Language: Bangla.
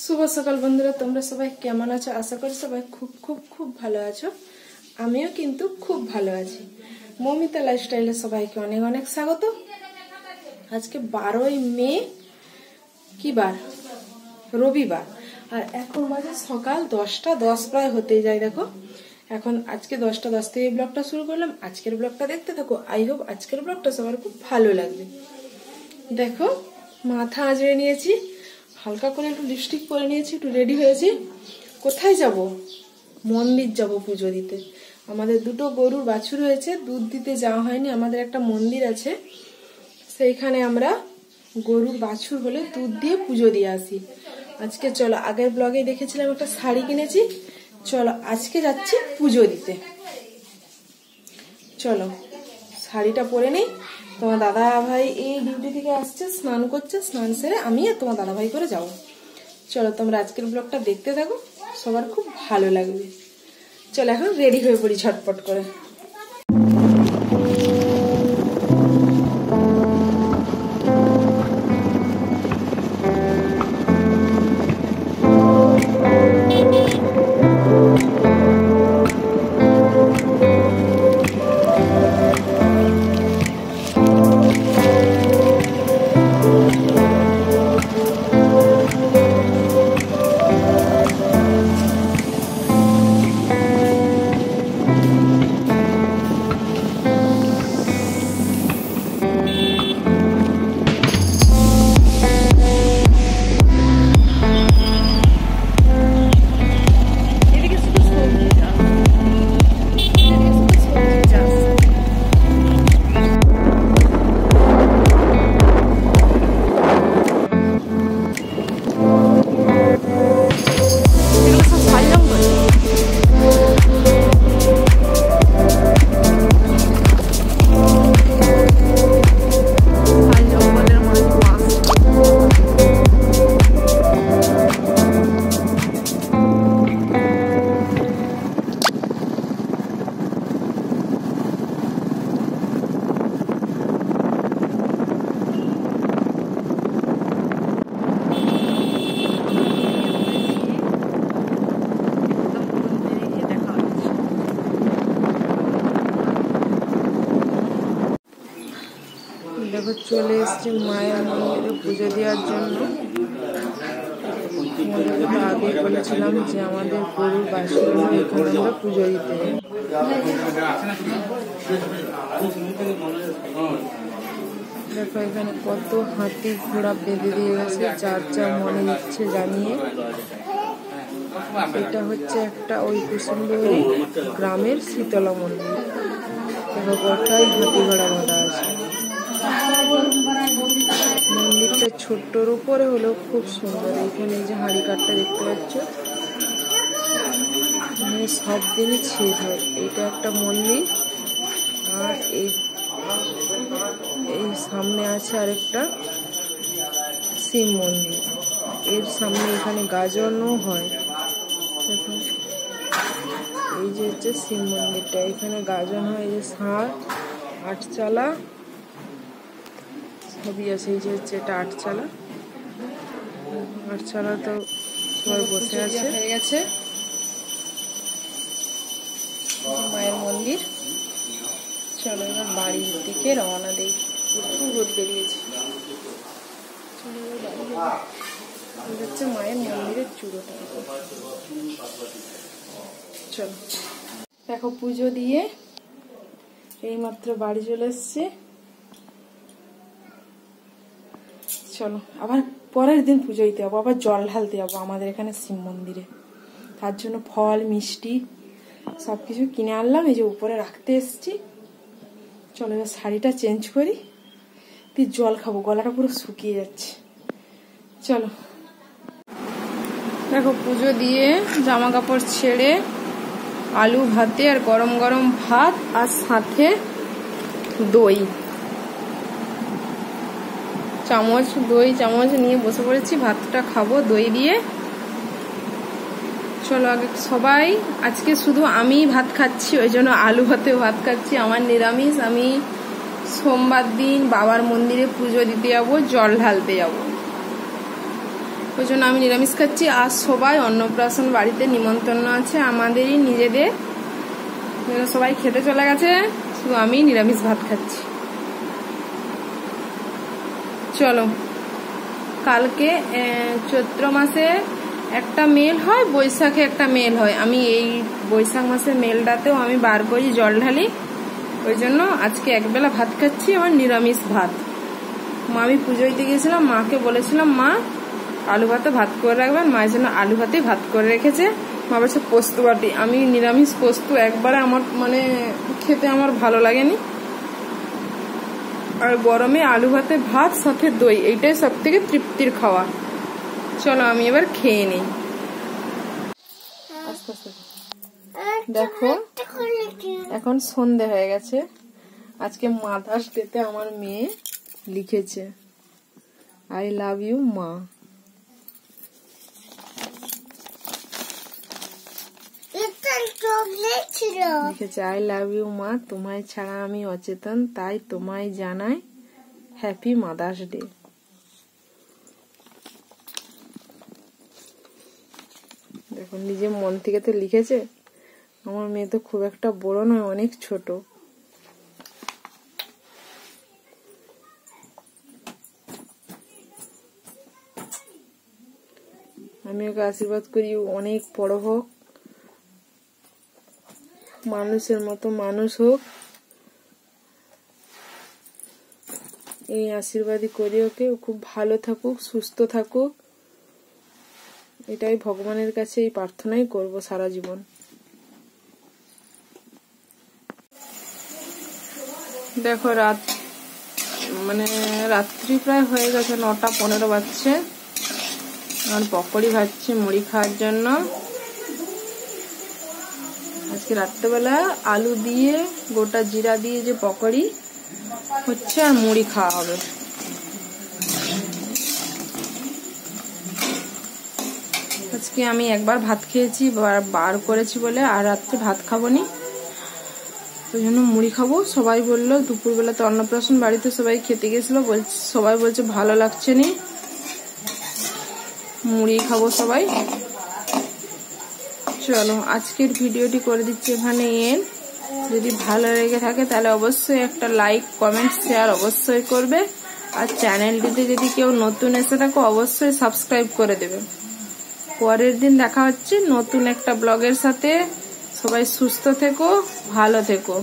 শুভ সকাল বন্ধুরা, তোমরা সবাই কেমন আছো? আশা করি সবাই খুব খুব খুব ভালো আছো। আমিও কিন্তু খুব ভালো আছি। মৌমিতা লাইফস্টাইলে সবাইকে অনেক অনেক স্বাগত। আজকে 12ই মে, কি বার? রবিবার। আর এখন বাজে সকাল 10টা 10 প্রায় হতেই যায়। দেখো এখন আজকে 10টা 10 থেকে এই ব্লগটা শুরু করলাম। আজকের ব্লগটা দেখতে থাকো। আই হোপ আজকের ব্লগটা সবার খুব ভালো লাগবে। দেখো মাথা আঁচড়ে নিয়েছি, হালকা করে একটু লিপস্টিক পরে নিয়েছি, একটু রেডি হয়েছি। কোথায় যাব? মন্দির যাব পুজো দিতে। আমাদের দুটো গরুর বাছুর হয়েছে, দুধ দিতে যাওয়া হয়নি। আমাদের একটা মন্দির আছে, সেইখানে আমরা গরুর বাছুর হলে দুধ দিয়ে পুজো দিয়ে আসি। আজকে চলো, আগের ব্লগে দেখেছিলাম একটা শাড়ি কিনেছি, চলো আজকে যাচ্ছি পুজো দিতে। চলো শাড়িটা পরে নেই। তোমার দাদা ভাই এই ডিউটি থেকে আসছে, স্নান করছে, স্নান সেরে আমি আর তোমার দাদা ভাই করে যাবো। চলো তোমরা আজকের ব্লগটা দেখতে থাকো, সবার খুব ভালো লাগবে। চলো এখন রেডি হয়ে পড়ি ঝটপট করে। দেখো চলে এসছি মায়ের মন্দিরে পুজো দেওয়ার জন্য। আগে বলেছিলাম যে আমাদের গরুর বাছুর হলে এখানে আমরা পুজো দিতে। দেখো এখানে কত হাতি ঘোড়া বেঁধে দিয়ে গেছে, যার যা মনে ইচ্ছে জানিয়ে। এটা হচ্ছে একটা ওই কুসুমডুবরি গ্রামের শীতলা মন্দির। দেখো গোটাই হাতি ঘোড়া বাঁধা আছে। মন্দিরটা ছোট্টর উপরে হলেও খুব সুন্দর। এখানে যে হাঁড়ি কাঠটা দেখতে পাচ্ছ, সব দিনই ছিট হয়। এটা একটা মন্দির। আর এই সামনে আছে আরেকটা শিব মন্দির। এর সামনে এখানে গাজনও হয়। দেখুন এই যে হচ্ছে শিব মন্দিরটা, এখানে গাজন হয়। এই যে ষাঁড়, আটচালা সবই আছে। এই যে হচ্ছে এটা আটচালা। আটচালা তো সবাই বসে আছে। হয়ে গেছে মায়ের মন্দির। চলো এবার বাড়ির দিকে রওনা দিই। প্রচুর রোদ বেরিয়েছে। চলো এবার বাড়ি হচ্ছে মায়ের মন্দিরের চূড়োটা। চলো দেখো পুজো দিয়ে এইমাত্র বাড়ি চলে এসছে। চলো আবার পরের দিন পুজো দিতে যাবো, আবার জল ঢালতে যাবো আমাদের এখানে শিব মন্দিরে। তার জন্য ফল মিষ্টি সবকিছু কিনে আনলাম, এই যে উপরে রাখতে এসছি। চলো এবার শাড়িটা চেঞ্জ করি, তুই জল খাবো, গলাটা পুরো শুকিয়ে যাচ্ছে। চলো দেখো পুজো দিয়ে জামা কাপড় ছেড়ে আলু ভাতে আর গরম গরম ভাত আর সাথে দই চামচ নিয়ে বসে পড়েছি। ভাতটা খাবো দই দিয়ে। চলো আগে সবাই, আজকে শুধু আমি ভাত খাচ্ছি, ওই জন্য আলু ভাতে ভাত খাচ্ছি। আমার নিরামিষ। আমি সোমবার দিন বাবার মন্দিরে পুজো দিতে যাবো, জল ঢালতে যাবো। ওই জন্য আমি নিরামিষ খাচ্ছি। আর সবাই অন্নপ্রাশন বাড়িতে নিমন্ত্রণ আছে আমাদেরই নিজেদের, সবাই খেতে চলে গেছে, শুধু আমি নিরামিষ ভাত খাচ্ছি। চলো, কালকে চৈত্র মাসে একটা মেল হয়, বৈশাখে একটা মেল হয়। আমি এই বৈশাখ মাসের মেলটাতেও আমি বার করি, জল ঢালি। ওই জন্য আজকে একবেলা ভাত খাচ্ছি, আমার নিরামিষ ভাত। আমি পুজো দিতে গিয়েছিলাম, মাকে বলেছিলাম মা আলু ভাতে ভাত করে রাখবেন, মায়ের জন্য আলু ভাতে ভাত করে রেখেছে। মা বলছে পোস্ত বাটি। আমি নিরামিষ পোস্ত একবারে আমার মানে খেতে আমার ভালো লাগেনি। আর গরমে আলু ভাতে ভাত সাথে দই, এইটাই সব থেকে তৃপ্তির খাওয়া। চলো আমি এবার খেয়ে নিই। আস্তে আস্তে দেখো, এখন সন্ধে হয়ে গেছে। আজকে মাদার্স ডেতে আমার মেয়ে লিখেছে আই লাভ ইউ মা। লিখেছে আই লাভ ইউ মা, তোমায় ছাড়া আমি অচেতন, তাই তোমায় জানাই হ্যাপি মাদার্স ডে। দেখো নিজে মন থেকে তো লিখেছে। আমার মেয়ে তো খুব একটা বড় নয়, অনেক ছোট। আমি ওকে আশীর্বাদ করি অনেক বড় হোক, মানুষের মতো মানুষ হোক, এই আশীর্বাদই করি ওকে। ও খুব ভালো থাকুক, সুস্থ থাকুক, এটাই ভগবানের কাছে এই প্রার্থনাই করব সারা জীবন। দেখো রাত্রি প্রায় হয়ে গেছে, 9:15 বাজছে। আর পকোড়ি ভাজছি মুড়ি খাওয়ার জন্য। আজকে রাত্রেবেলা আলু দিয়ে গোটা জিরা দিয়ে যে পকোড়ি হচ্ছে আর মুড়ি খাওয়া হবে। আজকে আমি একবার ভাত খেয়েছি, বার করেছি বলে, আর রাত্রে ভাত খাবো নি, ওই জন্য মুড়ি খাবো। সবাই বললো দুপুরবেলা তো অন্নপ্রাশন বাড়িতে সবাই খেতে গেছিল, সবাই বলছে ভালো লাগছে নি, মুড়ি খাবো সবাই। চলো আজকের ভিডিওটি করে দিচ্ছি এখানে এন্ড। যদি ভালো লেগে থাকে তাহলে অবশ্যই একটা লাইক, কমেন্ট, শেয়ার অবশ্যই করবে। আর চ্যানেলটিতে যদি কেউ নতুন এসে থাকো অবশ্যই সাবস্ক্রাইব করে দেবে। পরের দিন দেখা হচ্ছে নতুন একটা ব্লগের সাথে। সবাই সুস্থ থেকো, ভালো থেকো।